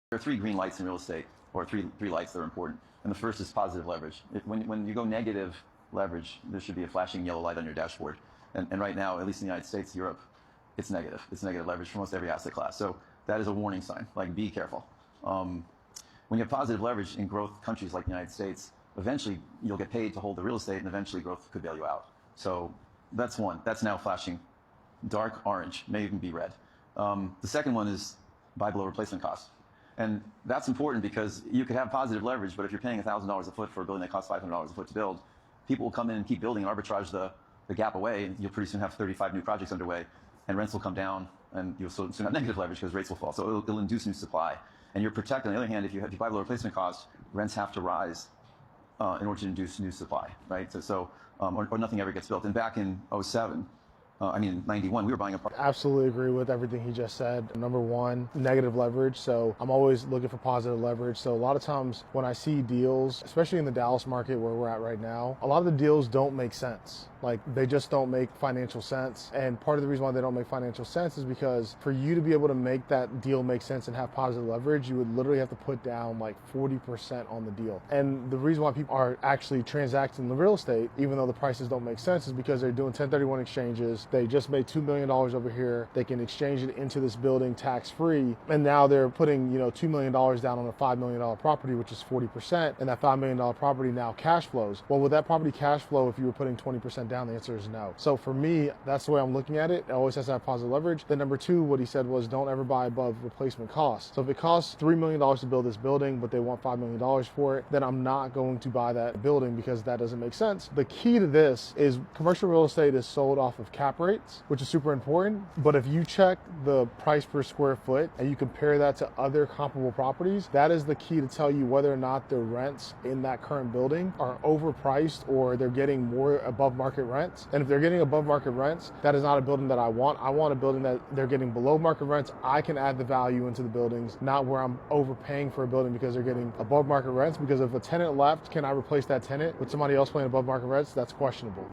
There are three green lights in real estate, or three lights that are important. And the first is positive leverage. When you go negative leverage, there should be a flashing yellow light on your dashboard. And right now, at least in the United States, Europe, it's negative. It's negative leverage for almost every asset class. So that is a warning sign. Like, be careful. When you have positive leverage in growth countries like the United States, eventually you'll get paid to hold the real estate, and eventually growth could bail you out. So that's one. That's now flashing dark orange, may even be red. The second one is buy below replacement cost. And that's important because you could have positive leverage, but if you're paying $1,000 a foot for a building that costs $500 a foot to build, people will come in and keep building and arbitrage the gap away, and you'll pretty soon have 35 new projects underway, and rents will come down, and you'll soon have negative leverage because rates will fall. So it'll induce new supply. And you're protected. On the other hand, if you buy below replacement cost, rents have to rise in order to induce new supply, right? Or nothing ever gets built. And back in 07, 91, we were buying apartments. Absolutely agree with everything he just said. Number one, negative leverage. So I'm always looking for positive leverage. So a lot of times when I see deals, especially in the Dallas market where we're at right now, a lot of the deals don't make sense. Like, they just don't make financial sense. And part of the reason why they don't make financial sense is because for you to be able to make that deal make sense and have positive leverage, you would literally have to put down like 40% on the deal. And the reason why people are actually transacting the real estate, even though the prices don't make sense, is because they're doing 1031 exchanges. They just made $2 million over here. They can exchange it into this building tax-free. And now they're putting, $2 million down on a $5 million property, which is 40%. And that $5 million property now cash flows. Well, would that property cash flow if you were putting 20% down? The answer is no. So for me, that's the way I'm looking at it. It always has to have positive leverage. Then number two, what he said was don't ever buy above replacement cost. So if it costs $3 million to build this building, but they want $5 million for it, then I'm not going to buy that building because that doesn't make sense. The key to this is commercial real estate is sold off of cap rates, which is super important. But if you check the price per square foot and you compare that to other comparable properties, that is the key to tell you whether or not the rents in that current building are overpriced or they're getting more above market rents. And if they're getting above market rents, that is not a building that I want. I want a building that they're getting below market rents. I can add the value into the buildings, not where I'm overpaying for a building because they're getting above market rents. Because if a tenant left, can I replace that tenant with somebody else paying above market rents? That's questionable.